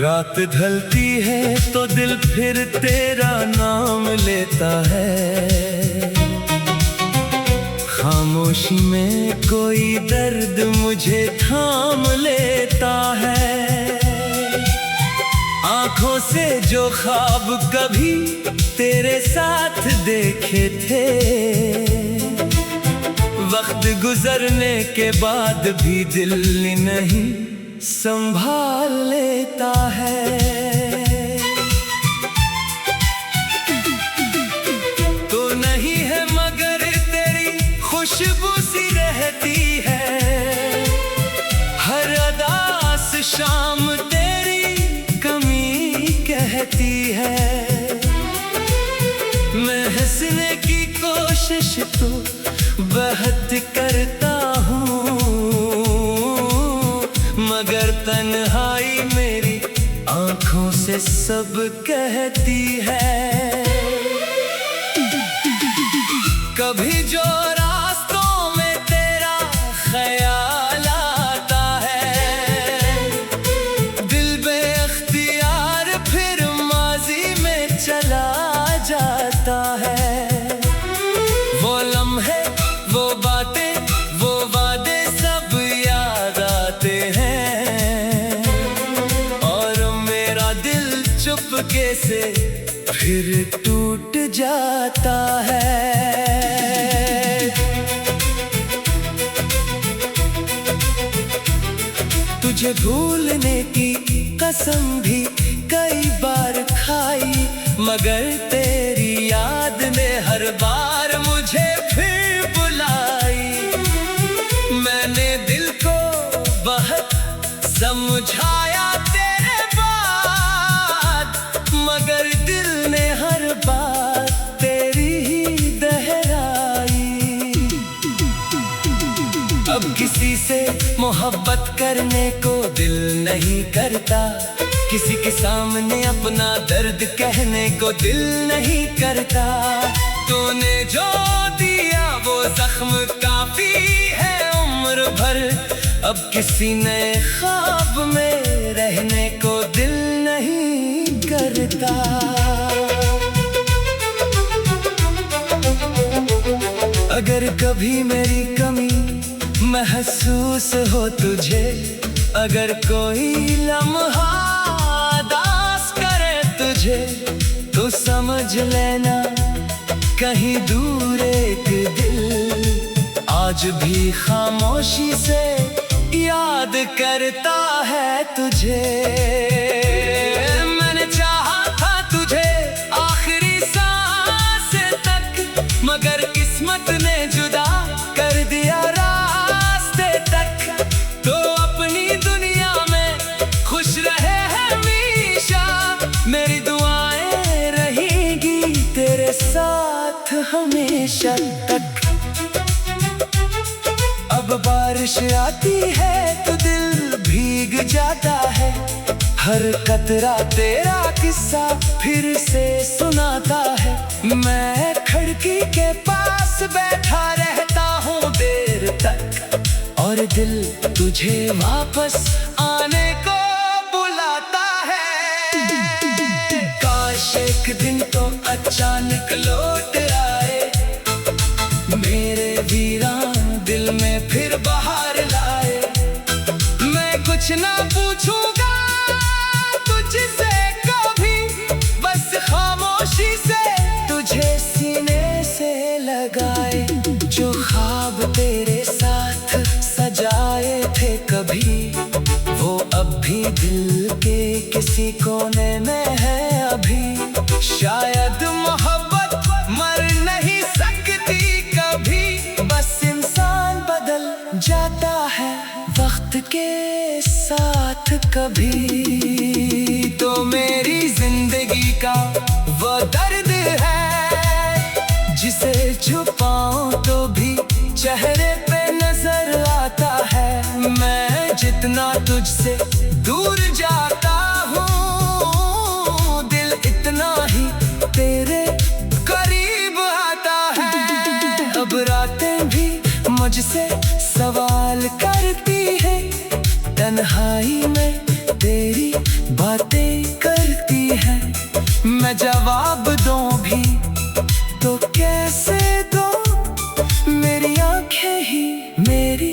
रात ढलती है तो दिल फिर तेरा नाम लेता है। खामोशी में कोई दर्द मुझे थाम लेता है। आंखों से जो ख्वाब कभी तेरे साथ देखे थे, वक्त गुजरने के बाद भी दिल नहीं संभाल लेता है। तो नहीं है मगर तेरी खुशबू सी रहती है। हर अदास शाम तेरी कमी कहती है। मैं हंसने की कोशिश तो बहुत करता हूँ, मगर तन्हाई मेरी आंखों से सब कहती है। कभी जो रास्तों में तेरा ख्याल आता है, दिल बेख्तियार फिर माजी में चला जाता है। वो लम्हे, वो बातें, वो वादे सब याद आते हैं, और मेरा दिल चुपके से फिर टूट जाता है। तुझे भूलने की कसम भी कई बार खाई, मगर तेरी याद ने हर बार मुझे फिर बुलाई। मैंने दिल को बहुत समझाया तेरे बाद, मगर दिल ने हर बात तेरी ही दोहराई। अब किसी से मोहब्बत करने को दिल नहीं करता, किसी के सामने अपना दर्द कहने को दिल नहीं करता। तूने जो दिया वो जख्म काफी है उम्र भर, अब किसी नए ख्वाब में रहने को दिल नहीं करता। अगर कभी मेरी कमी महसूस हो तुझे, अगर कोई लम्हा दास करे तुझे, तो समझ लेना कहीं दूर एक दिल आज भी खामोशी से याद करता है तुझे। मैंने चाहा था तुझे आखिरी सांस तक, मगर किस्मत ने जुदा कर दिया रास्ते तक। तो अपनी दुनिया में खुश रहे हमेशा, मेरी दुआएं रहेंगी तेरे साथ हमेशा तक। अब बारिश आती है तो दिल भीग जाता है, हर कतरा तेरा किस्सा फिर से सुनाता है। मैं खिड़की के पास बैठा रहता हूँ देर तक, और दिल तुझे वापस आने को बुलाता है। काश एक दिन तो अचानक लौट आए, मेरे वीरान दिल में फिर बाहर लाए। मैं कुछ ना पूछूंगा तुझसे कभी, बस खामोशी से तुझे सीने से लगाए। जो ख्वाब तेरे साथ सजाए थे कभी, वो अब भी दिल के किसी कोने में है अभी। शायद मोहब्बत मर नहीं सकती कभी, बस इंसान बदल जाता है वक्त के साथ कभी। तो मेरी जिंदगी का वो दर्द है, जिसे छुपाऊं तो भी चेहरे पे नजर आता है। मैं जितना तुझसे दूर जाता हूँ, दिल इतना ही तेरे करीब आता है। अब रातें भी मुझसे सवाल करती है, तन्हाई में तेरी बातें करती है, मैं जवाब दूं भी तो कैसे दूं, मेरी आंखें ही मेरी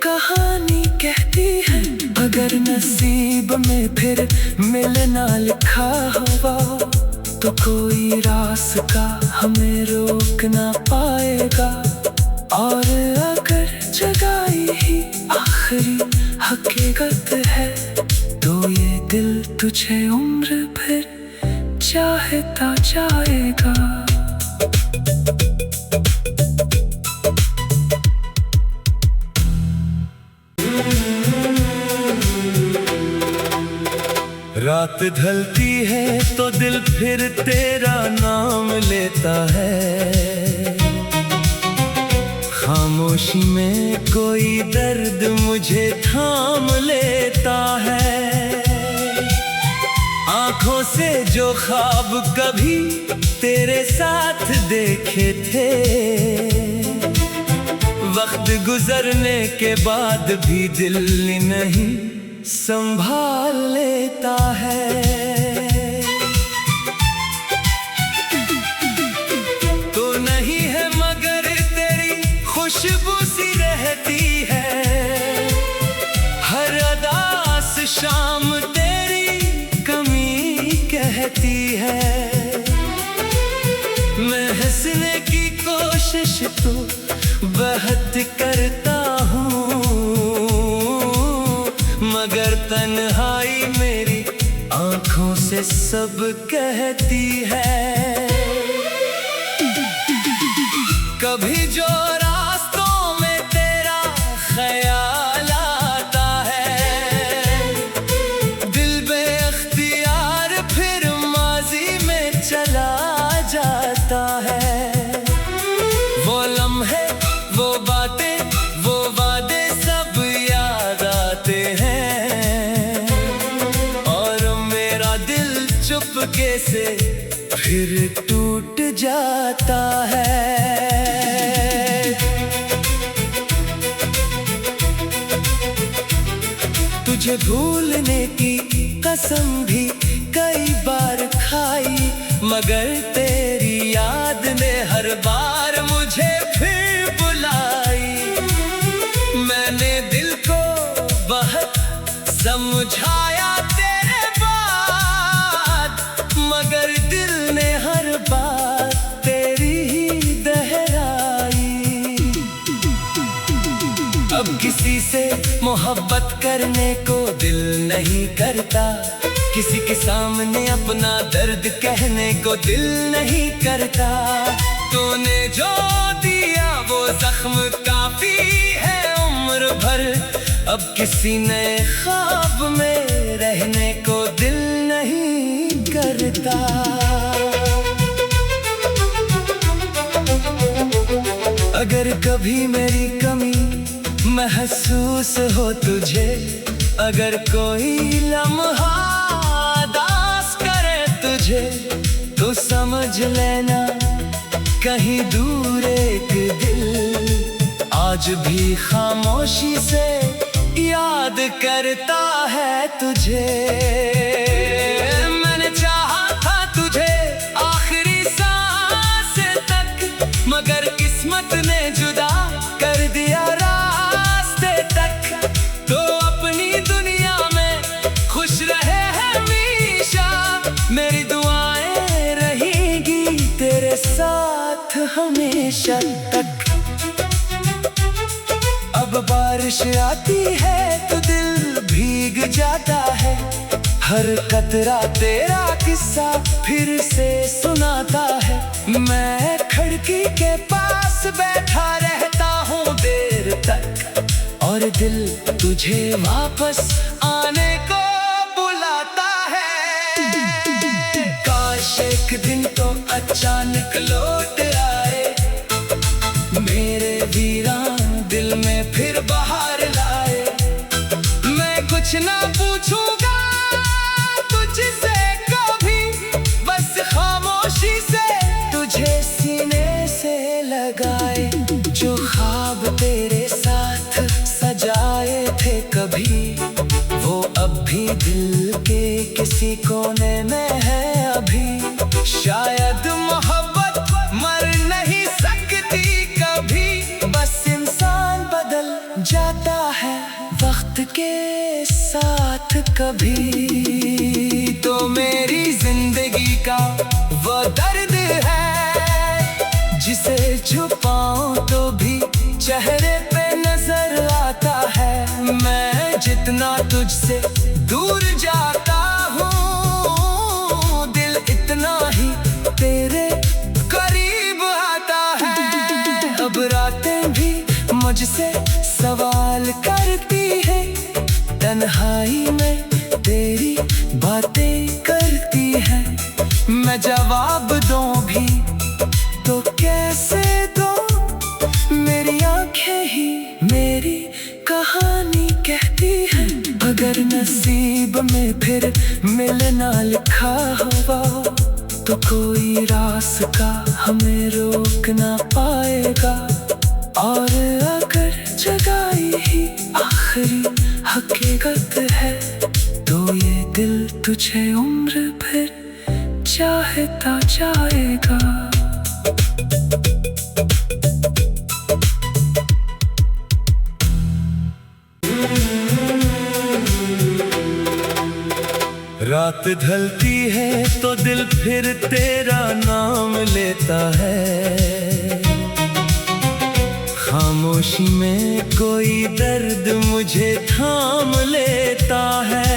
कहानी कहती है। अगर नसीब में फिर मिलना लिखा हुआ तो कोई रास्ता हमें रोक ना पाएगा, और अगर जगाई ही आखिरी हकीकत है तो ये दिल तुझे उम्र भर चाहता जाएगा। रात ढलती है तो दिल फिर तेरा नाम लेता है, खामोशी में कोई दर्द मुझे थाम लेता है। आंखों से जो ख्वाब कभी तेरे साथ देखे थे, वक्त गुजरने के बाद भी दिल नहीं संभाल लेता है। तो नहीं है मगर तेरी खुशबू सी रहती है, हर अदास शाम तेरी कमी कहती है। मैं हंसने की कोशिश तो बहुत करता हूँ, मगर तन्हाई मेरी आंखों से सब कहती है। कभी जो रास्तों में तेरा ख्याल आता है, दिल बेख्तियार फिर माजी में चला जाता है। वो लम्हे, वो बातें, वो वादे सब याद आते हैं, और मेरा दिल चुपके से फिर टूट जाता है। तुझे भूलने की कसम भी कई बार खाई, मगर तेरी याद ने हर बार मुझे फिर बुलाई। मैंने दिल को बहुत समझाया तेरे बाद, मगर दिल ने हर बात तेरी ही दोहराई। अब किसी से मोहब्बत करने को दिल नहीं करता, किसी के सामने अपना दर्द कहने को दिल नहीं करता। तूने जो दिया वो जख्म काफी है उम्र भर, अब किसी नए ख्वाब में रहने को दिल नहीं करता। अगर कभी मेरी कमी महसूस हो तुझे, अगर कोई लम्हा दास करे तुझे, तो समझ लेना कहीं दूर एक दिल आज भी खामोशी से याद करता है तुझे। मैंने चाहा था तुझे आखिरी सांस तक, मगर किस्मत ने जुदा कर दिया रास्ते तक। तो अपनी दुनिया में खुश रहे हमेशा, मेरी दुआएं रहेगी तेरे साथ हमेशा तक। अब बारिश आती है तो दिल भीग जाता है, हर कतरा तेरा किस्सा फिर से सुनाता है। मैं खिड़की के पास बैठा रहता हूँ देर तक, और दिल तुझे वापस आने को बुलाता है। काश एक दिन तो अचानक लौट आए, मेरे वीरान दिल में फिर बहार लाए। मैं कुछ ना पूछूंगा तुझसे कभी, बस खामोशी से तुझे सीने से लगाए। जो ख्वाब तेरे साथ सजाए थे कभी, वो अब भी अभी दिल के किसी कोने में है अभी। शायद मोहब्बत मर नहीं सकती कभी, बस इंसान बदल जाता है वक्त के साथ कभी। तो मेरी जिंदगी का वो दर्द है जिसे छुपाऊं तो भी चेहरे पे नजर आता है। मैं जितना तुझसे दूर जाता हूँ, दिल इतना ही तेरे करीब आता है। अब रातें भी मुझसे सवाल करती है, तन्हाई में तेरी बातें करती है। मैं जवाब दूं भी तो कैसे दूं, मेरी आंखें ही मेरी कहानी कहती है। अगर नसीब में फिर मिलना लिखा हुआ तो कोई रास्ता हमें रोक ना पाएगा। और अगर जगाई ही आखिरी हकीकत है तो ये दिल तुझे उम्र भर चाहता जाएगा। रात ढलती है तो दिल फिर तेरा नाम लेता है। खामोशी में कोई दर्द मुझे थाम लेता है।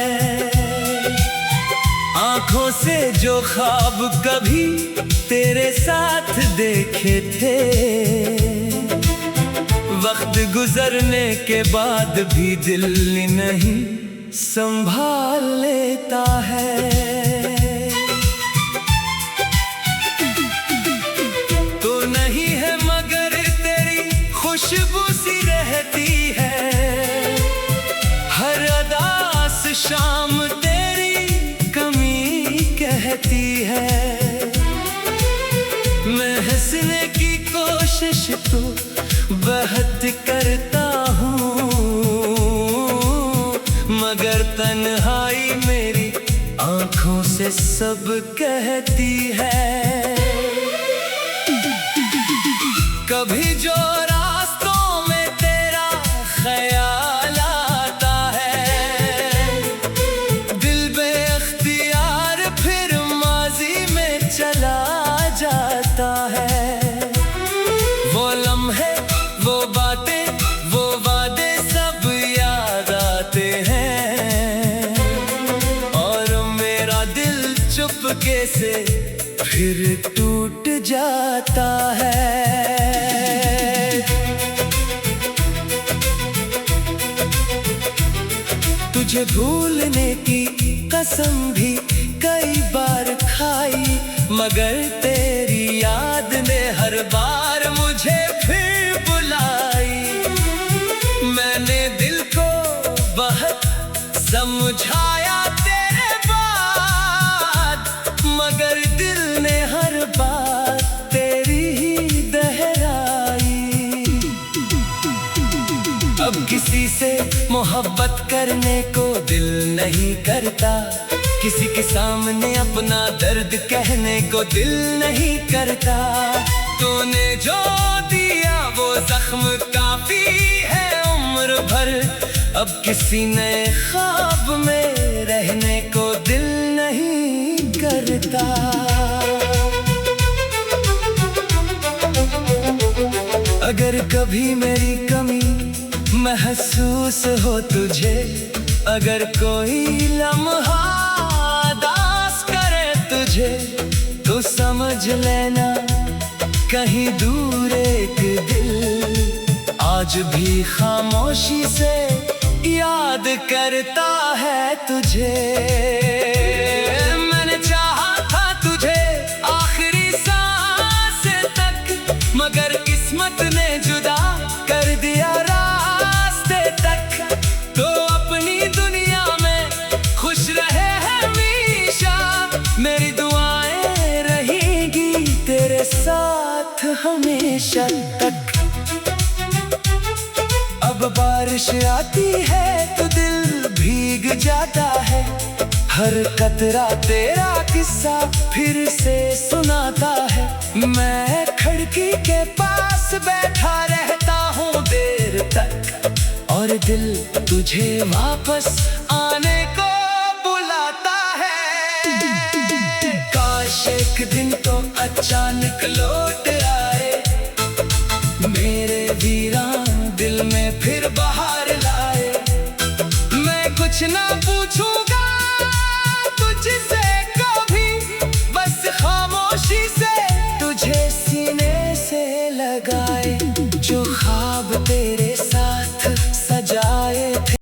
आंखों से जो ख्वाब कभी तेरे साथ देखे थे, वक्त गुजरने के बाद भी दिल नहीं संभाल लेता है। तो नहीं है मगर तेरी खुशबू सी रहती है। हर अदास शाम तेरी कमी कहती है। मैं हंसने की कोशिश तो बहुत करता हूँ, मगर तन्हाई मेरी आंखों से सब कहती है। कभी जो रास्तों में तेरा ख्याल आता है, दिल बेख्तियार फिर माजी में चला जाता है। वो लम्हे, वो बातें, वो वादे सब याद आते हैं और मेरा दिल चुपके से फिर टूट जाता है। तुझे भूलने की कसम भी कई बार खाई, मगर तेरी याद ने हर बार मुझे फिर बुलाई। मैंने दिल को बहुत समझाया तेरे बाद, मगर दिल ने हर बात तेरी ही दोहराई। अब किसी से मोहब्बत करने को दिल नहीं करता, किसी के सामने अपना दर्द कहने को दिल नहीं करता। तूने जो दिया वो जख्म काफी है उम्र भर, अब किसी नए ख्वाब में रहने को दिल नहीं करता। अगर कभी मेरी कमी महसूस हो तुझे, अगर कोई लम्हा दास करे तुझे, तो समझ लेना कहीं दूर एक दिल आज भी खामोशी से याद करता है तुझे। मैंने चाहा था तुझे आखिरी सांस तक, मगर किस्मत ने जुदा कर दिया रास्ते तक। तो अपनी दुनिया में खुश रहे हमेशा, मेरी दुआएं रहेंगी तेरे साथ हमेशा तक। अब बारिश आती है तो दिल भीग जाता जाता है। हर कतरा तेरा किस्सा फिर से सुनाता है। मैं खिड़की के पास बैठा रहता हूँ देर तक, और दिल तुझे वापस आने को बुलाता है। काश एक दिन तो अचानक लो